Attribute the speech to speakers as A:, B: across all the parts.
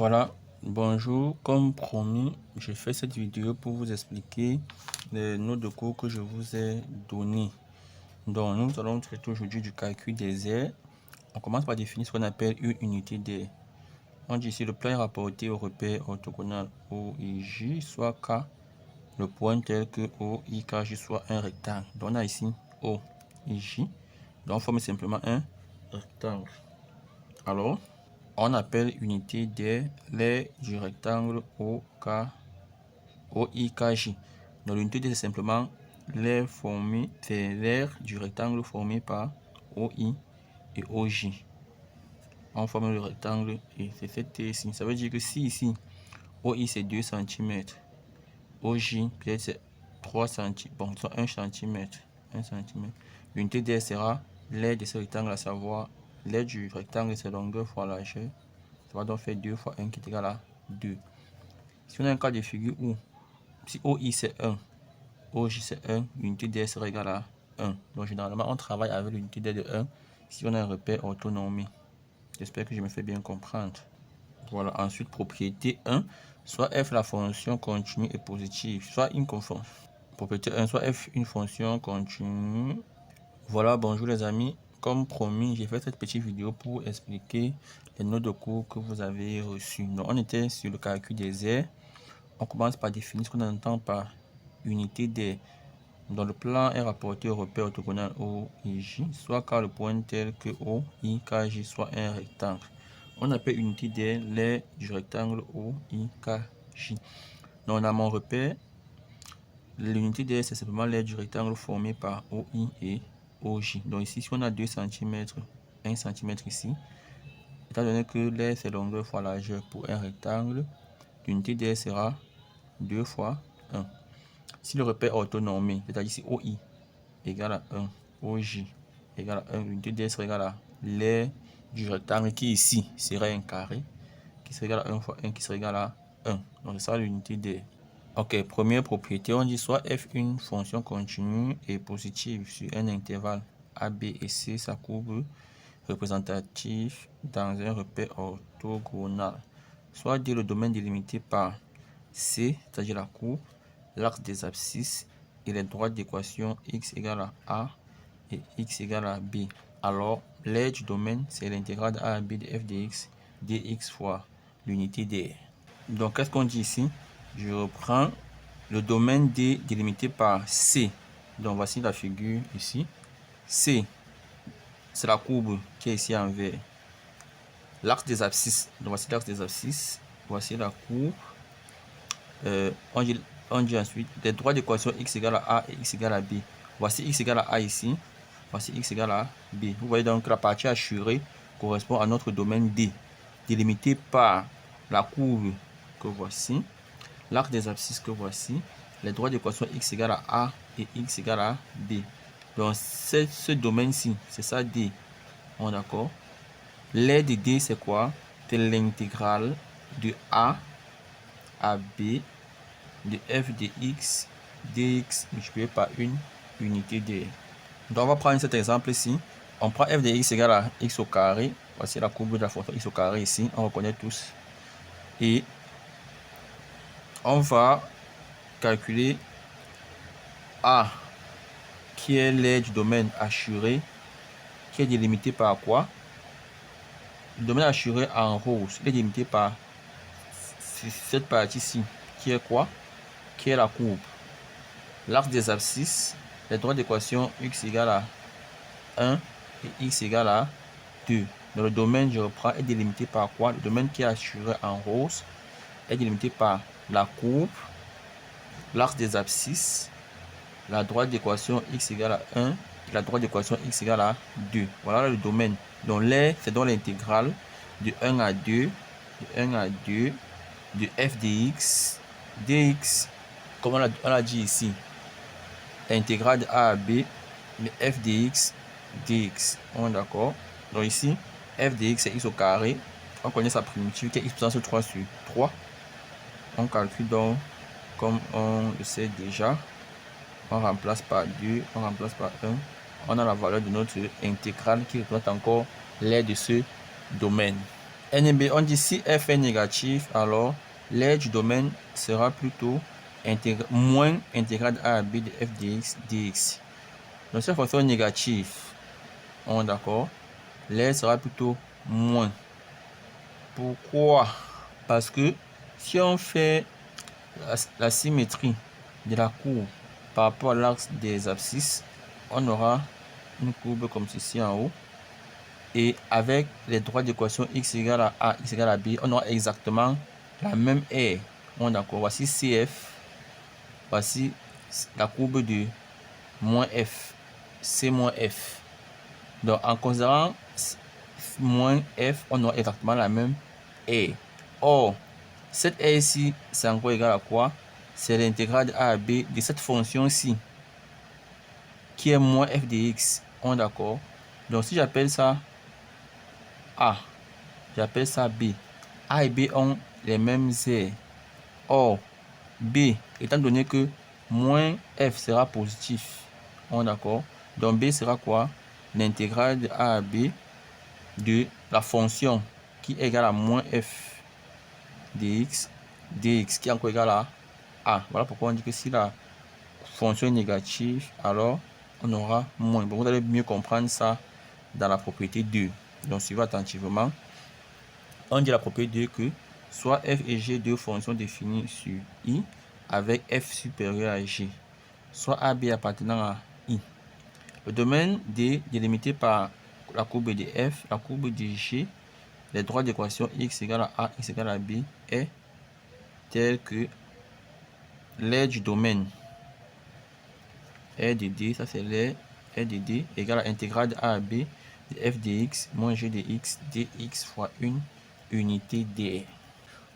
A: Voilà, bonjour, comme promis, je fais cette vidéo pour vous expliquer les notes de cours que je vous ai données. Donc, nous allons traiter aujourd'hui du calcul des aires. On commence par définir ce qu'on appelle une unité d'aire. On dit ici le plan est rapporté au repère orthogonal O et J, soit K, le point tel que O, I, K, J soit un rectangle. Donc, on a ici O et J. Donc, on forme simplement un rectangle. Alors, on appelle unité d'aire l'aire du rectangle OIKJ. Donc l'unité d'aire c'est simplement l'aire du rectangle formé par OI et OJ. On forme le rectangle et c'est cette aire ici. Ça veut dire que si ici OI c'est 2 cm, OJ peut-être c'est 3 cm, bon, 1 cm, 1 cm. L'unité d'aire sera l'aire de ce rectangle, à savoir l'aire du rectangle c'est longueur fois largeur. Ça va donc faire 2 fois 1 qui est égal à 2. Si on a un cas de figure où si OI c'est 1, OJ c'est 1, l'unité d'aire sera égale à 1. Donc généralement on travaille avec l'unité d'aire de 1 si on a un repère orthonormé. J'espère que je me fais bien comprendre. Voilà, ensuite propriété 1, soit f la fonction continue et positive, soit une conforme. Propriété 1, soit f une fonction continue. Voilà, bonjour les amis. Comme promis, j'ai fait cette petite vidéo pour expliquer les notes de cours que vous avez reçues. Donc, on était sur le calcul des aires. On commence par définir ce qu'on entend par unité d'aire. Donc, le plan est rapporté au repère orthogonal O et J, soit car le point tel que O, I, K, J soit un rectangle. On appelle unité d'aire l'aire du rectangle O, I, K, J. Donc, on a mon repère. L'unité d'aire, c'est simplement l'aire du rectangle formé par OI et OJ. Donc ici, si on a 2 cm, 1 cm ici, étant donné que l'aire c'est longueur fois largeur pour un rectangle, l'unité d'aire sera 2 fois 1. Si le repère orthonormé, c'est-à-dire ici OI égale à 1, OJ égale à 1, l'unité d'aire sera égale à l'aire du rectangle qui ici serait un carré, qui serait égal à 1 fois 1, qui serait égal à 1. Donc c'est ça l'unité d'aire. Ok, première propriété, on dit soit f une fonction continue et positive sur un intervalle a, b et c, sa courbe représentative dans un repère orthogonal. Soit dit le domaine délimité par c, c'est-à-dire la courbe, l'axe des abscisses et les droites d'équation x égale à a et x égale à b. Alors, l'aire du domaine, c'est l'intégrale de a à b de f dx fois l'unité d'aire. Donc, qu'est-ce qu'on dit ici? Je reprends le domaine D délimité par C. Donc, voici la figure ici. C, c'est la courbe qui est ici en vert. L'axe des abscisses. Donc, voici l'axe des abscisses. Voici la courbe. On dit ensuite les droites d'équation x égale à a et x égale à b. Voici x égale à a ici. Voici x égale à b. Vous voyez donc que la partie assurée correspond à notre domaine D, délimité par la courbe que voici, l'arc des abscisses que voici, les droites d'équation x égale à a et x égale à b. Donc ce domaine-ci, c'est ça D. On est d'accord? L'aire de D, c'est quoi? C'est l'intégrale de a à b de f de x dx multiplié par une unité d'aire. Donc on va prendre cet exemple ici. On prend f de x égale à x au carré. Voici la courbe de la fonction x au carré ici. On reconnaît tous. Et on va calculer A, qui est l'aire du domaine assuré, qui est délimité par quoi? Le domaine assuré en rose, il est délimité par cette partie-ci, qui est quoi? Qui est la courbe. L'axe des abscisses, les droites d'équation x égale à 1 et x égale à 2. Dans le domaine, je reprends, est délimité par quoi? Le domaine qui est assuré en rose est délimité par la courbe, l'axe des abscisses, la droite d'équation x égale à 1 et la droite d'équation x égale à 2. Voilà le domaine. Donc l'aire, c'est dans l'intégrale de 1 à 2, de 1 à 2, de f dx, dx, comme on l'a dit ici, l'intégrale de a à b, de f dx, dx. On est d'accord? Donc ici, f dx c'est x au carré. On connaît sa primitive qui est x puissance 3 sur 3. On calcule donc comme on le sait déjà. On remplace par 2, on remplace par 1. On a la valeur de notre intégrale qui représente encore l'aire de ce domaine. NB, on dit si f est négatif, alors l'aire du domaine sera plutôt moins intégrale de a à b de f dx. Donc cette fonction est négative, on est d'accord, l'aire sera plutôt moins. Pourquoi? Parce que si on fait la symétrie de la courbe par rapport à l'axe des abscisses, on aura une courbe comme ceci en haut. Et avec les droits d'équation x égale à a, x égale à b, on aura exactement la même aire. On est d'accord. Voici CF. Voici la courbe de moins f. C moins f. Donc en considérant moins f, on aura exactement la même aire. Or, cette aire ici, c'est encore égal à quoi? C'est l'intégrale de a à b de cette fonction-ci, qui est moins f de x. On est d'accord. Donc si j'appelle ça a, j'appelle ça b. A et b ont les mêmes aires. Or, b, étant donné que moins f sera positif, on est d'accord. Donc b sera quoi? L'intégrale de a à b de la fonction qui est égale à moins f dx, dx qui est encore égal à a. Voilà pourquoi on dit que si la fonction est négative, alors on aura moins. Bon, vous allez mieux comprendre ça dans la propriété 2. Donc suivez attentivement. On dit la propriété 2 que soit f et g, deux fonctions définies sur i avec f supérieur à g, soit a, b appartenant à i. Le domaine D délimité par la courbe de f, la courbe de g, les droits d'équation x égale à a, x égale à b est tel que l'aire du domaine R de D, ça c'est l'aire R de D égale à intégrale de a à b de f dx moins g de x dx fois une unité d.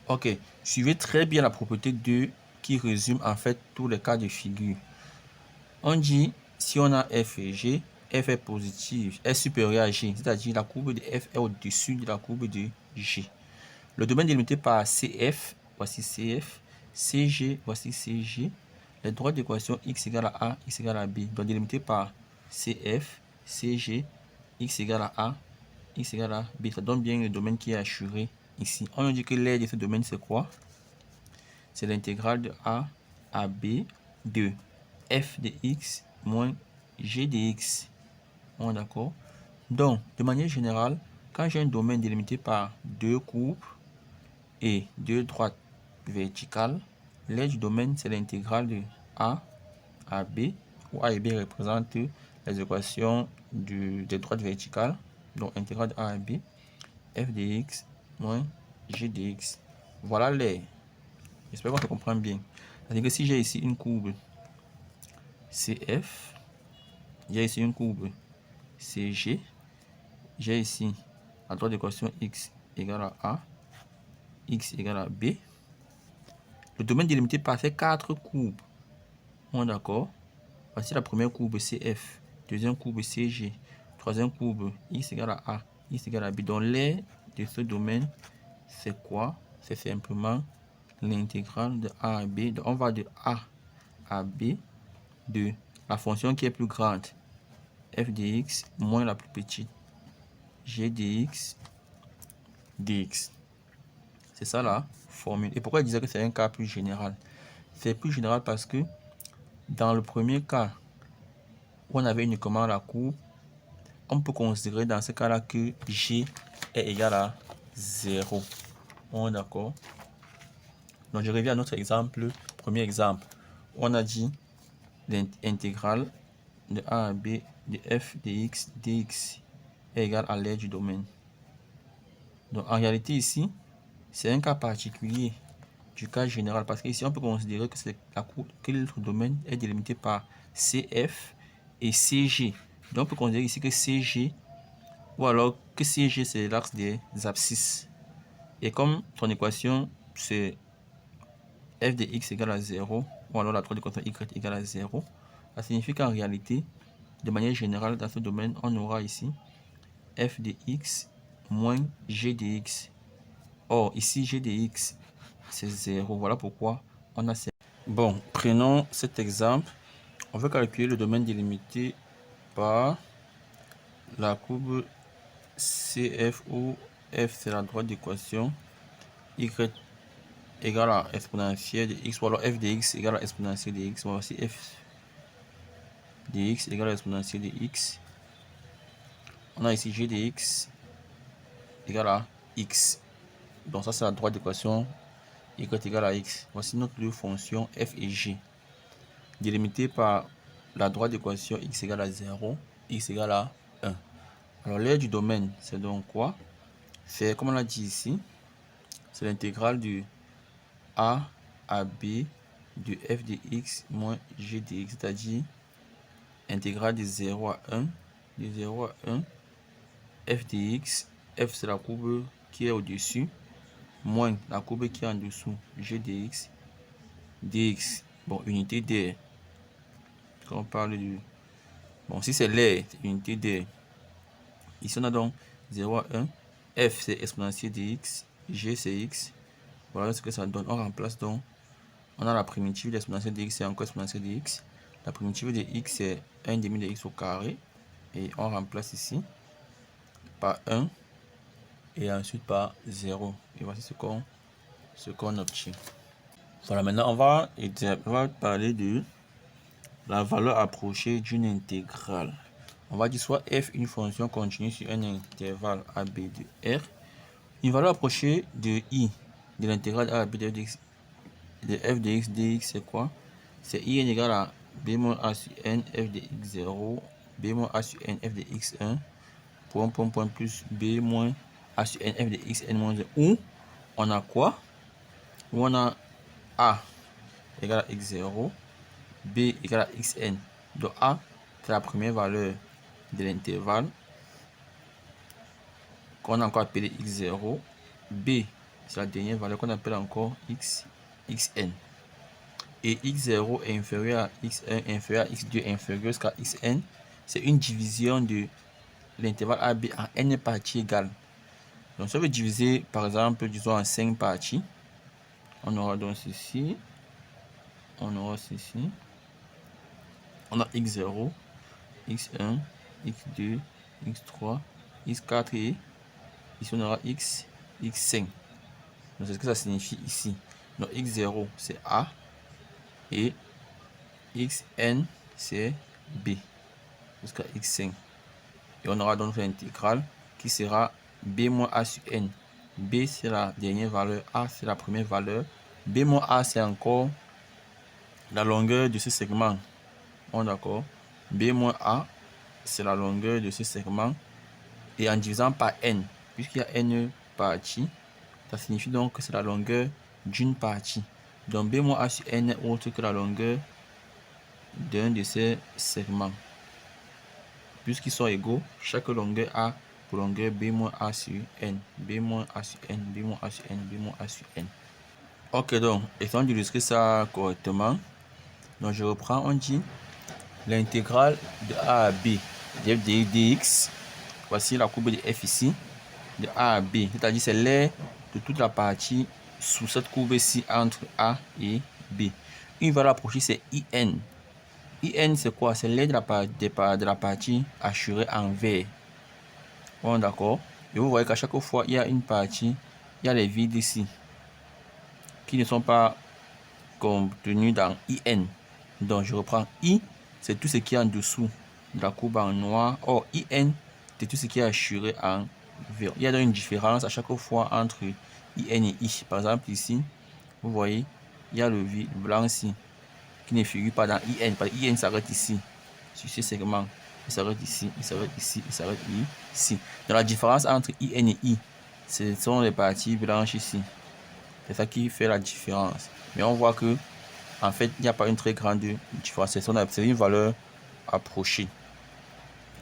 A: Ok, suivez très bien la propriété 2 qui résume en fait tous les cas de figure. On dit si on a f et g, f est positive, est supérieur à g, c'est-à-dire la courbe de f est au-dessus de la courbe de g. Le domaine délimité par cf, voici cf, cg, voici cg. Les droits d'équation x égale à a, x égale à b, donc délimité par cf, cg, x égale à a, x égale à b. Ça donne bien le domaine qui est assuré ici. On nous dit que l'aire de ce domaine, c'est quoi? C'est l'intégrale de a à b de f de x moins g de x. On est d'accord? Donc, de manière générale, quand j'ai un domaine délimité par deux courbes et deux droites verticales, l'aire du domaine, c'est l'intégrale de a à b, où a et b représentent les équations des droites verticales. Donc, intégrale de a à b, f de x moins g de x. Voilà l'aire. J'espère qu'on se comprend bien. C'est-à-dire que si j'ai ici une courbe CF, j'ai ici une courbe CG, j'ai ici la droite d'équation x égale à a, x égale à b. Le domaine délimité par ces quatre courbes. On est d'accord? Voici la première courbe CF, deuxième courbe CG, troisième courbe x égale à a, x égale à b. Donc l'aire de ce domaine, c'est quoi? C'est simplement l'intégrale de a à b. Donc on va de a à b de la fonction qui est plus grande, f de x moins la plus petite, g de x dx. C'est ça la formule. Et pourquoi je disais que c'est un cas plus général? C'est plus général parce que dans le premier cas, où on avait uniquement la courbe, on peut considérer dans ce cas-là que g est égal à 0. On est d'accord? Donc je reviens à notre exemple, premier exemple. On a dit l'intégrale de a à b de f de x dx est égal à l'aire du domaine. Donc en réalité ici, c'est un cas particulier du cas général parce qu'ici on peut considérer que c'est la courbe, que notre domaine est délimité par CF et CG. Donc on peut considérer ici que CG ou alors que CG c'est l'axe des abscisses. Et comme son équation c'est f de x égale à 0 ou alors la droite d'équation y égale à 0, ça signifie qu'en réalité, de manière générale dans ce domaine, on aura ici f de x moins g de x. Or, ici, g de x, c'est 0. Voilà pourquoi on a... Bon, prenons cet exemple. On veut calculer le domaine délimité par la courbe CF où f c'est la droite d'équation y égale à exponentielle de x, ou alors f de x égale à exponentielle de x. Voici f de x égale à exponentielle de x. On a ici g de x égale à x. Donc ça c'est la droite d'équation y égale à x. Voici notre deux fonctions f et g, délimitées par la droite d'équation x égale à 0, x égale à 1. Alors l'aire du domaine, c'est donc quoi? C'est, comme on l'a dit ici, c'est l'intégrale du a à b de f de x moins g de x, c'est-à-dire intégrale de 0 à 1, de 0 à 1, f de x, f c'est la courbe qui est au-dessus, moins la courbe qui est en dessous, g de x, dx, bon, unité d'air. Quand on parle du... Bon, si c'est l'air, c'est unité d'air. Ici, on a donc 0 à 1, f c'est exponentielle de x, g c'est x. Voilà ce que ça donne. On remplace donc, on a la primitive de l'exponentielle de x, c'est encore exponentielle de x. La primitive de x, c'est 1 demi de x au carré. Et on remplace ici par 1 et ensuite par 0. Et voici ce qu'on obtient. Voilà, maintenant on va parler de la valeur approchée d'une intégrale. On va dire soit f une fonction continue sur un intervalle a b de r. Une valeur approchée de i de l'intégrale a à b de f de x dx, c'est quoi? C'est i n égale à b moins a sur n f de x0, b moins a sur n f de x1, point plus b moins a sur n f de xn moins 1. Où on a quoi? Où on a a égale à x0, b égale à xn. Donc a, c'est la première valeur de l'intervalle qu'on a encore appelé x0. B, c'est la dernière valeur qu'on appelle encore xn. Et x0 est inférieur à x1, inférieur à x2, inférieur jusqu'à xn. C'est une division de l'intervalle AB en n parties égales. Donc, ça veut diviser, par exemple, disons en 5 parties. On aura donc ceci. On aura ceci. On a x0, x1, x2, x3, x4 et ici on aura x5. Donc, c'est ce que ça signifie ici. Donc, x0 c'est A et xn c'est B jusqu'à x5. Et on aura donc l'intégrale qui sera b moins a sur n. B c'est la dernière valeur, a c'est la première valeur. B moins a c'est encore la longueur de ce segment. On est d'accord? B moins a c'est la longueur de ce segment. Et en divisant par n, puisqu'il y a n parties, ça signifie donc que c'est la longueur d'une partie. Donc b moins a sur n est autre que la longueur d'un de ces segments. Puisqu'ils sont égaux, chaque longueur a pour longueur b moins a sur n, b moins a sur n, b moins a sur n, b moins a sur n. Ok, donc, essayons d'illustrer ça correctement. Donc, je reprends, on dit l'intégrale de a à b de f de dx. Voici la courbe de f ici, de a à b, c'est-à-dire c'est l'aire de toute la partie sous cette courbe-ci entre a et b. Une valeur approchée, c'est in. In, c'est quoi? C'est l'aire de la partie hachurée en vert. Bon, d'accord. Et vous voyez qu'à chaque fois, il y a une partie, il y a les vides ici, qui ne sont pas contenus dans in. Donc, je reprends i, c'est tout ce qui est en dessous de la courbe en noir. Or, in, c'est tout ce qui est hachuré en vert. Il y a donc une différence à chaque fois entre in et i. Par exemple, ici, vous voyez, il y a le vide blanc ici, qui ne figure pas dans in. Parce que in s'arrête ici, sur ce segment. Il s'arrête ici, il s'arrête ici, il s'arrête ici. Donc la différence entre in et i, ce sont les parties blanches ici. C'est ça qui fait la différence. Mais on voit que, en fait, il n'y a pas une très grande différence. C'est une valeur approchée.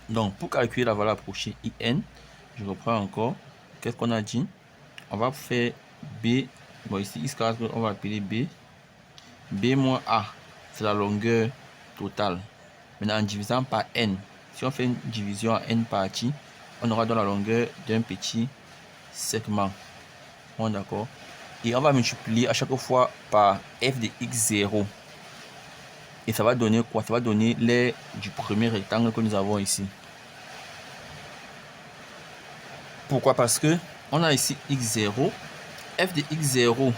A: Donc, pour calculer la valeur approchée in, je reprends encore. Qu'est-ce qu'on a dit? On va faire b. Bon, ici, x4, on va appeler b. B moins a, c'est la longueur totale. Maintenant, en divisant par n, si on fait une division en n parties, on aura dans la longueur d'un petit segment. Bon, d'accord. Et on va multiplier à chaque fois par f de x0. Et ça va donner quoi? Ça va donner l'aire du premier rectangle que nous avons ici. Pourquoi? Parce que On a ici x0. F de x0,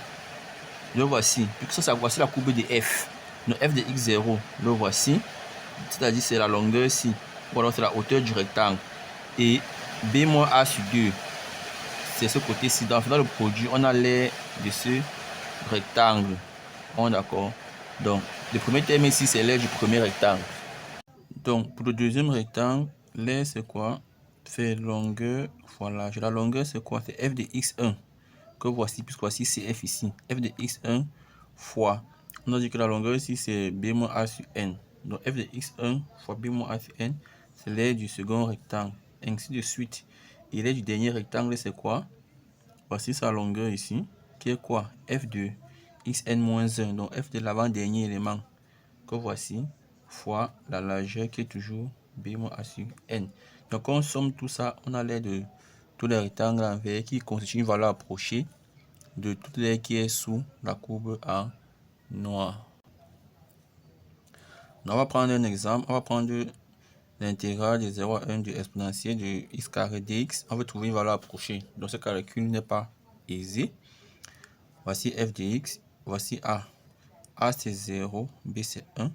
A: le voici. Puisque ça, voici la courbe de f. Donc f de x0, le voici. C'est-à-dire c'est la longueur ici. Ou alors c'est la hauteur du rectangle. Et b moins a sur 2, c'est ce côté-ci. Dans le produit, on a l'air de ce rectangle. On est d'accord. Donc le premier terme ici, c'est l'air du premier rectangle. Donc pour le deuxième rectangle, l'air c'est quoi? Fait longueur fois large. La longueur c'est quoi? C'est f de x1. Que voici, puisque voici c'est f ici. F de x1 fois. On a dit que la longueur ici c'est b moins a sur n. Donc f de x1 fois b moins a sur n, c'est l'aire du second rectangle. Ainsi de suite. Et l'aire du dernier rectangle c'est quoi? Voici sa longueur ici. Qui est quoi? F de xn moins 1. Donc f de l'avant-dernier élément. Que voici. Fois la largeur qui est toujours b moins a sur n. Donc quand on somme tout ça, on a l'aire de tous les rectangles en vert qui constituent une valeur approchée de toute l'aire qui est sous la courbe en noir. Donc on va prendre un exemple. On va prendre l'intégrale de 0 à 1 de exponentielle de x carré dx. On veut trouver une valeur approchée. Donc ce calcul n'est pas aisé. Voici f de x. Voici a. A c'est 0, b c'est 1.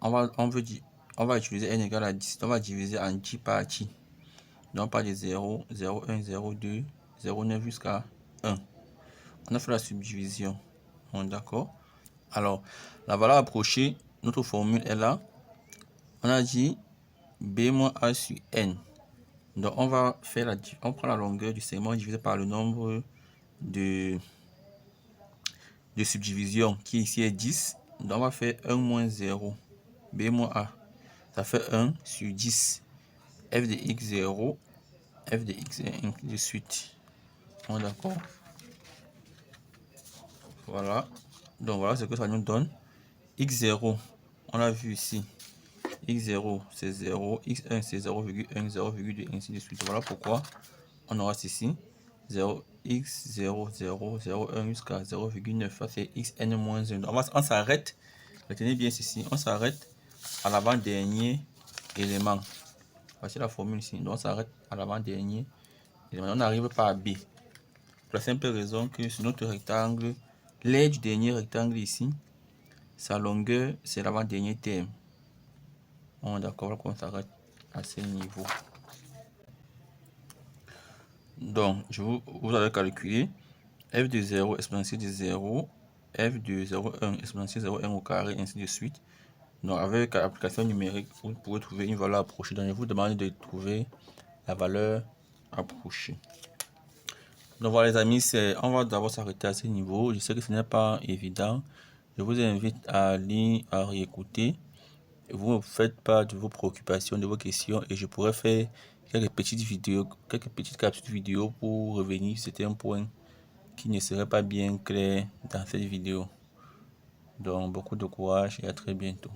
A: On va utiliser n égale à 10. On va diviser en 10 parties. Donc pas de 0, 0, 1, 0, 2, 0, 9 jusqu'à 1. On a fait la subdivision. D'accord. Alors, la valeur approchée, notre formule est là. On a dit b moins a sur n. Donc on va faire on prend la longueur du segment divisé par le nombre de subdivision qui ici est 10. Donc on va faire 1 moins 0. B moins A. Ça fait 1 sur 10. F de x0. F de x1 ainsi de suite. D'accord. Voilà. Donc voilà ce que ça nous donne. X0. On a vu ici. X0 c'est 0. X1 c'est 0,1, 0,2 ainsi de suite. Voilà pourquoi on aura ceci. 0, x0, 0, 0, 1 jusqu'à 0,9. Ça c'est xn moins 1. Donc on s'arrête. Retenez bien ceci. On s'arrête à l'avant-dernier élément. Voici la formule ici. Donc on s'arrête à l'avant-dernier élément. On n'arrive pas à B. Pour la simple raison que sur notre rectangle, l'aire du dernier rectangle ici, sa longueur c'est l'avant-dernier terme. On est d'accord qu'on s'arrête à ce niveau. Donc, vous allez calculer f de 0 exponentielle de 0, f de 0,1 exponentielle 0,1 au carré, ainsi de suite. Donc, avec l'application numérique, vous pouvez trouver une valeur approchée. Donc, je vous demande de trouver la valeur approchée. Donc, voilà les amis, on va d'abord s'arrêter à ce niveau. Je sais que ce n'est pas évident. Je vous invite à lire, à réécouter. Vous ne faites pas de vos préoccupations, de vos questions, et je pourrais faire quelques petites vidéos, quelques petites capsules vidéo pour revenir sur certains points qui ne seraient pas bien clairs dans cette vidéo. Donc beaucoup de courage et à très bientôt.